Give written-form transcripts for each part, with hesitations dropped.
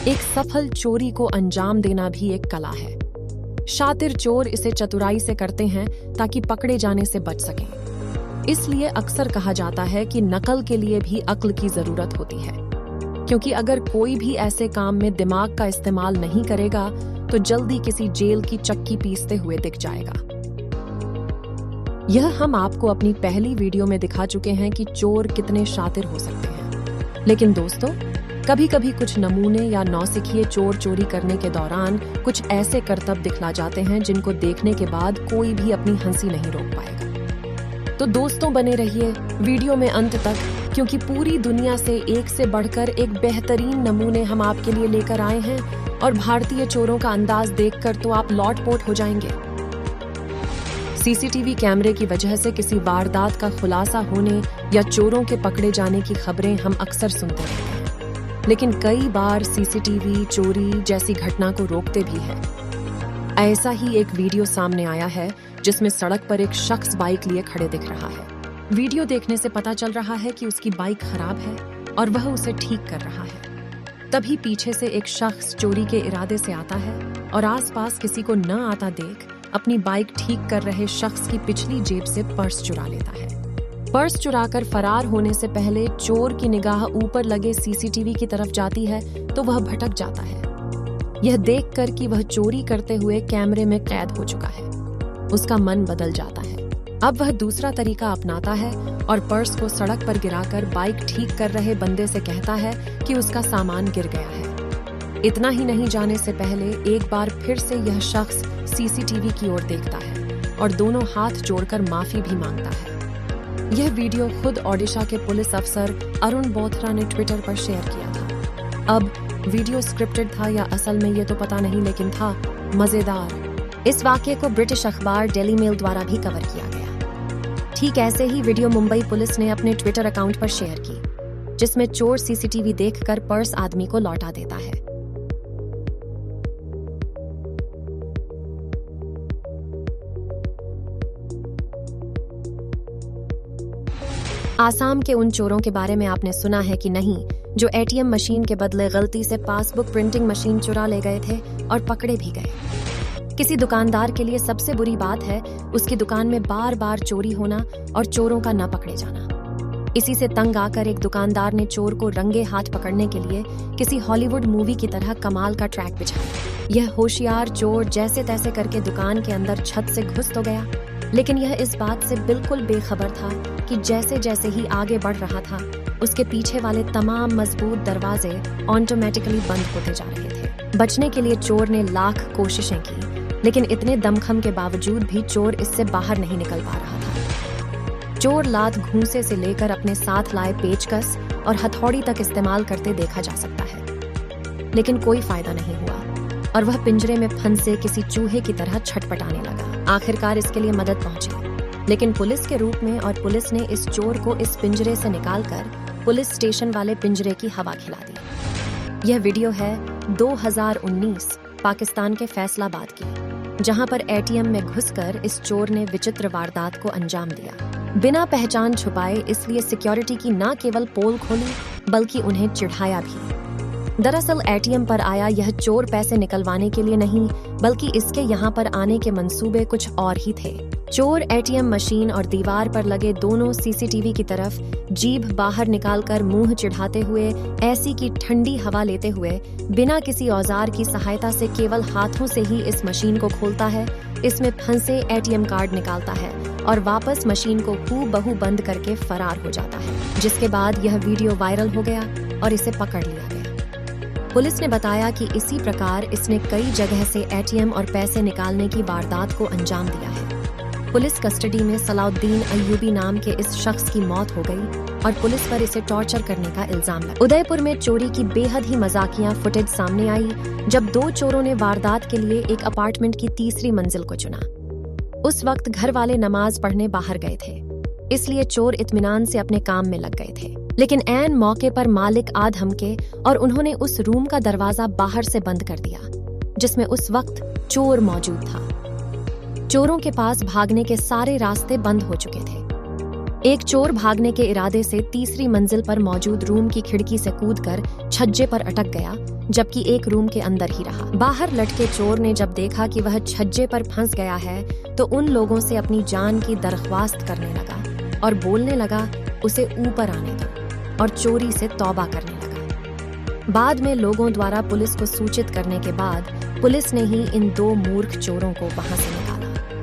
एक सफल चोरी को अंजाम देना भी एक कला है। शातिर चोर इसे चतुराई से करते हैं ताकि पकड़े जाने से बच सकें। इसलिए अक्सर कहा जाता है कि नकल के लिए भी अक्ल की जरूरत होती है, क्योंकि अगर कोई भी ऐसे काम में दिमाग का इस्तेमाल नहीं करेगा तो जल्दी किसी जेल की चक्की पीसते हुए दिख जाएगा। यह हम आपको अपनी पहली वीडियो में दिखा चुके हैं कि चोर कितने शातिर हो सकते हैं। लेकिन दोस्तों, कभी कभी कुछ नमूने या नौसिखिए चोर चोरी करने के दौरान कुछ ऐसे करतब दिखला जाते हैं जिनको देखने के बाद कोई भी अपनी हंसी नहीं रोक पाएगा। तो दोस्तों, बने रहिए वीडियो में अंत तक, क्योंकि पूरी दुनिया से एक से बढ़कर एक बेहतरीन नमूने हम आपके लिए लेकर आए हैं और भारतीय चोरों का अंदाज देखकर तो आप लौटपोट हो जाएंगे। सीसीटीवी कैमरे की वजह से किसी वारदात का खुलासा होने या चोरों के पकड़े जाने की खबरें हम अक्सर सुनते रहते हैं, लेकिन कई बार सीसीटीवी चोरी जैसी घटना को रोकते भी हैं। ऐसा ही एक वीडियो सामने आया है जिसमें सड़क पर एक शख्स बाइक लिए खड़े दिख रहा है। वीडियो देखने से पता चल रहा है कि उसकी बाइक खराब है और वह उसे ठीक कर रहा है। तभी पीछे से एक शख्स चोरी के इरादे से आता है और आसपास किसी को न आता देख अपनी बाइक ठीक कर रहे शख्स की पिछली जेब से पर्स चुरा लेता है। पर्स चुराकर फरार होने से पहले चोर की निगाह ऊपर लगे सीसीटीवी की तरफ जाती है तो वह भटक जाता है। यह देखकर कि वह चोरी करते हुए कैमरे में कैद हो चुका है, उसका मन बदल जाता है। अब वह दूसरा तरीका अपनाता है और पर्स को सड़क पर गिराकर बाइक ठीक कर रहे बंदे से कहता है कि उसका सामान गिर गया है। इतना ही नहीं, जाने से पहले एक बार फिर से यह शख्स सीसीटीवी की ओर देखता है और दोनों हाथ जोड़कर माफी भी मांगता है। यह वीडियो खुद ओडिशा के पुलिस अफसर अरुण बोथरा ने ट्विटर पर शेयर किया था। अब वीडियो स्क्रिप्टेड था या असल में ये तो पता नहीं, लेकिन था मजेदार। इस वाकये को ब्रिटिश अखबार डेली मेल द्वारा भी कवर किया गया। ठीक ऐसे ही वीडियो मुंबई पुलिस ने अपने ट्विटर अकाउंट पर शेयर की, जिसमें चोर सीसीटीवी देखकर पर्स आदमी को लौटा देता है। आसाम के उन चोरों के बारे में आपने सुना है कि नहीं, जो एटीएम मशीन के बदले गलती से पासबुक प्रिंटिंग मशीन चुरा ले गए थे और पकड़े भी गए। किसी दुकानदार के लिए सबसे बुरी बात है उसकी दुकान में बार बार चोरी होना और चोरों का न पकड़े जाना। इसी से तंग आकर एक दुकानदार ने चोर को रंगे हाथ पकड़ने के लिए किसी हॉलीवुड मूवी की तरह कमाल का ट्रैक बिछाया। यह होशियार चोर जैसे तैसे करके दुकान के अंदर छत से घुस तो गया, लेकिन यह इस बात से बिल्कुल बेखबर था कि जैसे जैसे ही आगे बढ़ रहा था, उसके पीछे वाले तमाम मजबूत दरवाजे ऑटोमेटिकली बंद होते जा रहे थे। बचने के लिए चोर ने लाख कोशिशें की, लेकिन इतने दमखम के बावजूद भी चोर इससे बाहर नहीं निकल पा रहा था। चोर लात घूंसे से लेकर अपने साथ लाए पेचकस और हथौड़ी तक इस्तेमाल करते देखा जा सकता है, लेकिन कोई फायदा नहीं हुआ और वह पिंजरे में फंसे किसी चूहे की तरह छटपटाने लगा। आखिरकार इसके लिए मदद पहुंची, लेकिन पुलिस के रूप में, और पुलिस ने इस चोर को इस पिंजरे से निकालकर पुलिस स्टेशन वाले पिंजरे की हवा खिला दी। यह वीडियो है 2019 पाकिस्तान के फैसलाबाद की, जहां पर एटीएम में घुसकर इस चोर ने विचित्र वारदात को अंजाम दिया। बिना पहचान छुपाए, इसलिए सिक्योरिटी की न केवल पोल खोली बल्कि उन्हें चिढ़ाया भी। दरअसल एटीएम पर आया यह चोर पैसे निकलवाने के लिए नहीं, बल्कि इसके यहाँ पर आने के मंसूबे कुछ और ही थे। चोर एटीएम मशीन और दीवार पर लगे दोनों सीसीटीवी की तरफ जीभ बाहर निकालकर मुंह चिढ़ाते हुए ऐसी की ठंडी हवा लेते हुए बिना किसी औजार की सहायता से केवल हाथों से ही इस मशीन को खोलता है, इसमें फंसे एटीएम कार्ड निकालता है और वापस मशीन को हूबहू बंद करके फरार हो जाता है। जिसके बाद यह वीडियो वायरल हो गया और इसे पकड़ लिया गया। पुलिस ने बताया कि इसी प्रकार इसने कई जगह से एटीएम और पैसे निकालने की वारदात को अंजाम दिया है। पुलिस कस्टडी में सलाउद्दीन अय्यूबी नाम के इस शख्स की मौत हो गई और पुलिस पर इसे टॉर्चर करने का इल्जाम लगा। उदयपुर में चोरी की बेहद ही मजाकिया फुटेज सामने आई, जब दो चोरों ने वारदात के लिए एक अपार्टमेंट की तीसरी मंजिल को चुना। उस वक्त घर वाले नमाज पढ़ने बाहर गए थे, इसलिए चोर इत्मीनान से अपने काम में लग गए थे। लेकिन ऐन मौके पर मालिक आ धमके और उन्होंने उस रूम का दरवाजा बाहर से बंद कर दिया, जिसमें उस वक्त चोर मौजूद था। चोरों के पास भागने के सारे रास्ते बंद हो चुके थे। एक चोर भागने के इरादे से तीसरी मंजिल पर मौजूद रूम की खिड़की से कूदकर छज्जे पर अटक गया, जबकि एक रूम के अंदर ही रहा। बाहर लटके चोर ने जब देखा कि वह छज्जे पर फंस गया है तो उन लोगों से अपनी जान की दरख्वास्त करने लगा और बोलने लगा उसे ऊपर आने दो, और चोरी से तौबा करने लगा। बाद में लोगों द्वारा पुलिस को सूचित करने के बाद पुलिस ने ही इन 2 मूर्ख चोरों को वहां से निकाला।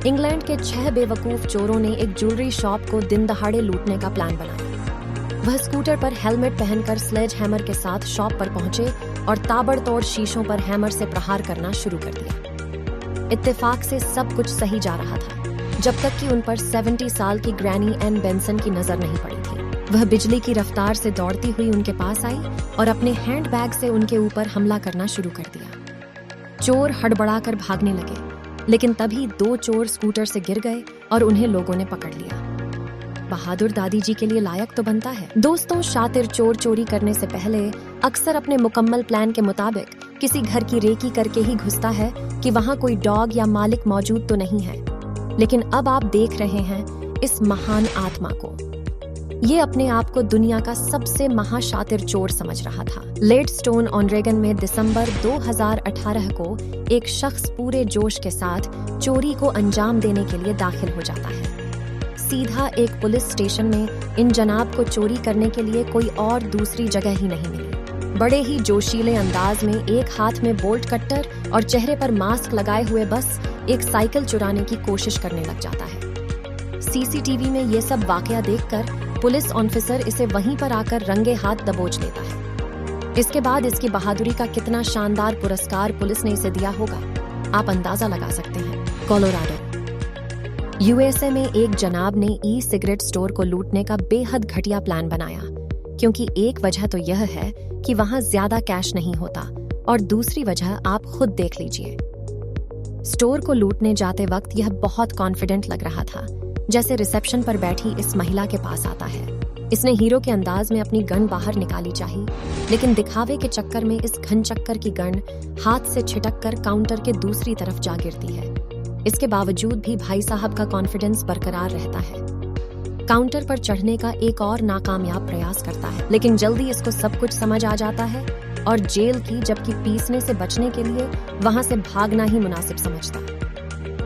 इंग्लैंड के 6 बेवकूफ चोरों ने एक ज्वेलरी शॉप को दिन दहाड़े लूटने का प्लान बनाया। वह स्कूटर पर हेलमेट पहनकर स्लेज हैमर के साथ शॉप पर पहुंचे और ताबड़तोड़ शीशों पर हैमर से प्रहार करना शुरू कर दिया। इत्तेफाक से सब कुछ सही जा रहा था, जब तक कि उन पर 70 साल की ग्रैनी एन बेंसन की नजर नहीं पड़ी थी। वह बिजली की रफ्तार से दौड़ती हुई उनके पास आई और अपने हैंडबैग से उनके ऊपर हमला करना शुरू कर दिया। चोर हड़बड़ाकर भागने लगे, लेकिन तभी 2 चोर स्कूटर से गिर गए और उन्हें लोगों ने पकड़ लिया। बहादुर दादी जी के लिए लायक तो बनता है। दोस्तों, शातिर चोर चोरी करने से पहले अक्सर अपने मुकम्मल प्लान के मुताबिक किसी घर की रेकी करके ही घुसता है कि वहां कोई डॉग या मालिक मौजूद तो नहीं है। लेकिन अब आप देख रहे हैं इस महान आत्मा को। ये अपने आप को दुनिया का सबसे महाशातिर चोर समझ रहा था। लेडस्टोन ऑन-रेगन में दिसंबर 2018 को एक शख्स पूरे जोश के साथ चोरी को अंजाम देने के लिए दाखिल हो जाता है। सीधा एक पुलिस स्टेशन में इन जनाब को चोरी करने के लिए कोई और दूसरी जगह ही नहीं मिली। बड़े ही जोशीले अंदाज में एक हाथ में बोल्ट कट्टर और चेहरे पर मास्क लगाए हुए बस एक साइकिल चुराने की कोशिश करने लग जाता है। सीसीटीवी में ये सब वाकया देखकर पुलिस ऑफिसर इसे वहीं पर आकर रंगे हाथ दबोच लेता है। इसके बाद इसकी बहादुरी का कितना शानदार पुरस्कार पुलिस ने इसे दिया होगा, आप अंदाजा लगा सकते हैं। कोलोराडो यूएसए में एक जनाब ने ई सिगरेट स्टोर को लूटने का बेहद घटिया प्लान बनाया, क्योंकि एक वजह तो यह है कि वहां ज्यादा कैश नहीं होता और दूसरी वजह आप खुद देख लीजिए। स्टोर को लूटने जाते वक्त यह बहुत कॉन्फिडेंट लग रहा था, जैसे रिसेप्शन पर बैठी इस महिला के पास आता है। इसने हीरो के अंदाज में अपनी गन बाहर निकाली चाहिए, लेकिन दिखावे के चक्कर में इस घन चक्कर की गन हाथ से छिटक कर काउंटर के दूसरी तरफ जा गिरती है। इसके बावजूद भी भाई साहब का कॉन्फिडेंस बरकरार रहता है। काउंटर पर चढ़ने का एक और नाकामयाब प्रयास करता है, लेकिन जल्दी इसको सब कुछ समझ आ जाता है और जेल की जबकि पीसने से बचने के लिए वहां से भागना ही मुनासिब समझता।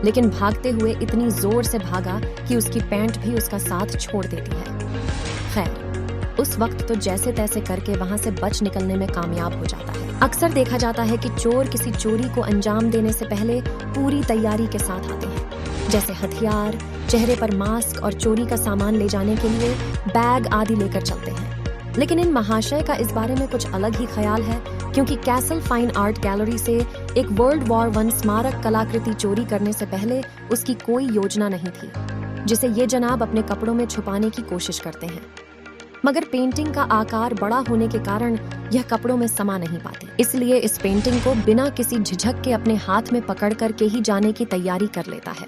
लेकिन भागते हुए इतनी जोर से भागा कि उसकी पैंट भी उसका साथ छोड़ देती है। खैर, उस वक्त तो जैसे तैसे करके वहां से बच निकलने में कामयाब हो जाता है। अक्सर देखा जाता है कि चोर किसी चोरी को अंजाम देने से पहले पूरी तैयारी के साथ आते हैं, जैसे हथियार, चेहरे पर मास्क और चोरी का सामान ले जाने के लिए बैग आदि लेकर चलते हैं। लेकिन इन महाशय का इस बारे में कुछ अलग ही ख्याल है, क्योंकि कैसल फाइन आर्ट गैलरी से एक वर्ल्ड वॉर 1 स्मारक कलाकृति चोरी करने से पहले उसकी कोई योजना नहीं थी, जिसे ये जनाब अपने कपड़ों में छुपाने की कोशिश करते हैं। मगर पेंटिंग का आकार बड़ा होने के कारण यह कपड़ों में समा नहीं पाती, इसलिए इस पेंटिंग को बिना किसी झिझक के अपने हाथ में पकड़ कर के ही जाने की तैयारी कर लेता है।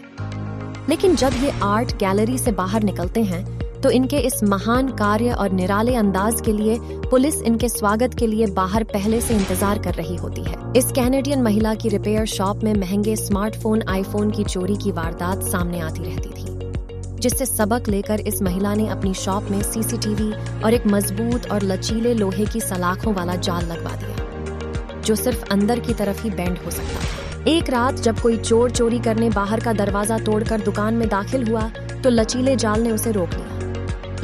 लेकिन जब ये आर्ट गैलरी से बाहर निकलते हैं तो इनके इस महान कार्य और निराले अंदाज के लिए पुलिस इनके स्वागत के लिए बाहर पहले से इंतजार कर रही होती है। इस कैनेडियन महिला की रिपेयर शॉप में महंगे स्मार्टफोन आईफोन की चोरी की वारदात सामने आती रहती थी, जिससे सबक लेकर इस महिला ने अपनी शॉप में सीसीटीवी और एक मजबूत और लचीले लोहे की सलाखों वाला जाल लगवा दिया, जो सिर्फ अंदर की तरफ ही बेंड हो सकता था। एक रात जब कोई चोर चोरी करने बाहर का दरवाजा तोड़कर दुकान में दाखिल हुआ तो लचीले जाल ने उसे रोक लिया।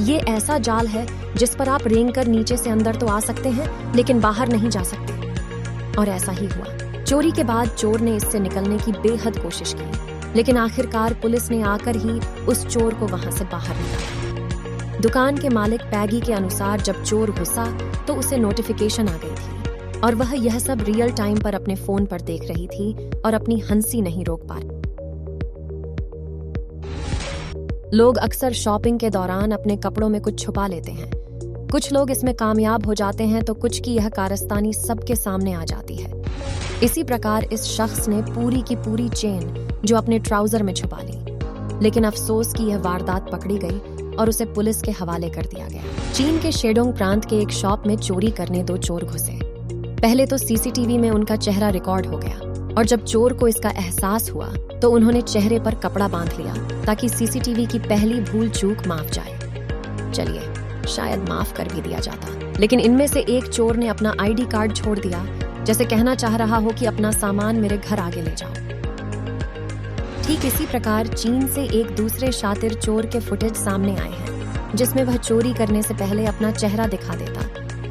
ये ऐसा जाल है जिस पर आप रेंग कर नीचे से अंदर तो आ सकते हैं, लेकिन बाहर नहीं जा सकते। और ऐसा ही हुआ। चोरी के बाद चोर ने इससे निकलने की बेहद कोशिश की, लेकिन आखिरकार पुलिस ने आकर ही उस चोर को वहां से बाहर निकाला। दुकान के मालिक पैगी के अनुसार जब चोर घुसा तो उसे नोटिफिकेशन आ गई थी और वह यह सब रियल टाइम पर अपने फोन पर देख रही थी और अपनी हंसी नहीं रोक पा रही। लोग अक्सर शॉपिंग के दौरान अपने कपड़ों में कुछ छुपा लेते हैं। कुछ लोग इसमें कामयाब हो जाते हैं तो कुछ की यह कारस्तानी सबके सामने आ जाती है। इसी प्रकार इस शख्स ने पूरी की पूरी चेन जो अपने ट्राउजर में छुपा ली, लेकिन अफसोस की यह वारदात पकड़ी गई और उसे पुलिस के हवाले कर दिया गया। चीन के शेडोंग प्रांत के एक शॉप में चोरी करने 2 चोर घुसे। पहले तो सीसीटीवी में उनका चेहरा रिकॉर्ड हो गया और जब चोर को इसका एहसास हुआ तो उन्होंने चेहरे पर कपड़ा बांध लिया ताकि सीसीटीवी की पहली भूल चूक माफ जाए। चलिए शायद माफ कर भी दिया जाता, लेकिन इनमें से एक चोर ने अपना आईडी कार्ड छोड़ दिया, जैसे कहना चाह रहा हो कि अपना सामान मेरे घर आगे ले जाओ। ठीक इसी प्रकार चीन से एक दूसरे शातिर चोर के फुटेज सामने आए हैं, जिसमें वह चोरी करने से पहले अपना चेहरा दिखा देता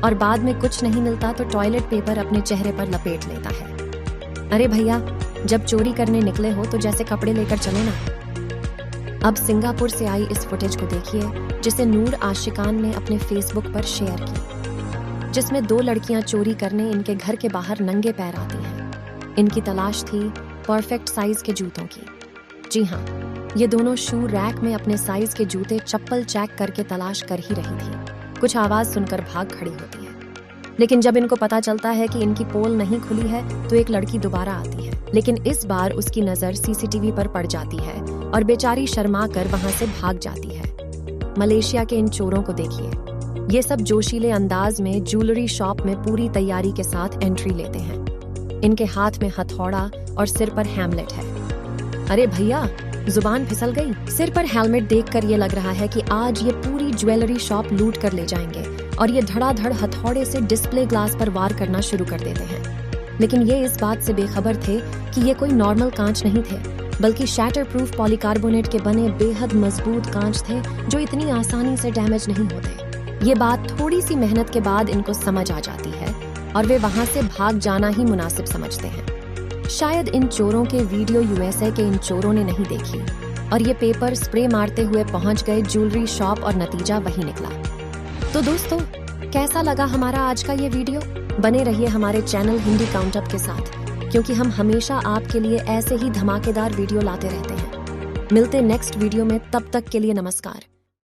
और बाद में कुछ नहीं मिलता तो टॉयलेट पेपर अपने चेहरे पर लपेट लेता है। अरे भैया, जब चोरी करने निकले हो तो जैसे कपड़े लेकर चलो ना। अब सिंगापुर से आई इस फुटेज को देखिए, जिसे नूर आशिकान ने अपने फेसबुक पर शेयर की, जिसमें 2 लड़कियां चोरी करने इनके घर के बाहर नंगे पैर आती हैं। इनकी तलाश थी परफेक्ट साइज के जूतों की। जी हाँ, ये दोनों शू रैक में अपने साइज के जूते चप्पल चेक करके तलाश कर ही रही थी। कुछ आवाज सुनकर भाग खड़ी होती है, लेकिन जब इनको पता चलता है कि इनकी पोल नहीं खुली है तो एक लड़की दोबारा आती है, लेकिन इस बार उसकी नजर सीसीटीवी पर पड़ जाती है और बेचारी शर्मा कर वहां से भाग जाती है। मलेशिया के इन चोरों को देखिए, ये सब जोशीले अंदाज में ज्वेलरी शॉप में पूरी तैयारी के साथ एंट्री लेते हैं। इनके हाथ में हथौड़ा और सिर पर हैमलेट है। अरे भैया, जुबान फिसल गई। सिर पर हेलमेट देखकर ये लग रहा है कि आज ये पूरी ज्वेलरी शॉप लूट कर ले जाएंगे और ये धड़ाधड़ हथौड़े से डिस्प्ले ग्लास पर वार करना शुरू कर देते हैं। लेकिन ये इस बात से बेखबर थे कि ये कोई नॉर्मल कांच नहीं थे, बल्कि शैटर प्रूफ पॉलीकार्बोनेट के बने बेहद मजबूत कांच थे जो इतनी आसानी से डैमेज नहीं होते। ये बात थोड़ी सी मेहनत के बाद इनको समझ आ जाती है और वे वहां से भाग जाना ही मुनासिब समझते हैं। शायद इन चोरों के वीडियो यूएसए के इन चोरों ने नहीं देखी और ये पेपर स्प्रे मारते हुए पहुंच गए ज्वेलरी शॉप और नतीजा वही निकला। तो दोस्तों, कैसा लगा हमारा आज का ये वीडियो? बने रहिए हमारे चैनल हिंदी काउंटअप के साथ, क्योंकि हम हमेशा आपके लिए ऐसे ही धमाकेदार वीडियो लाते रहते हैं। मिलते नेक्स्ट वीडियो में, तब तक के लिए नमस्कार।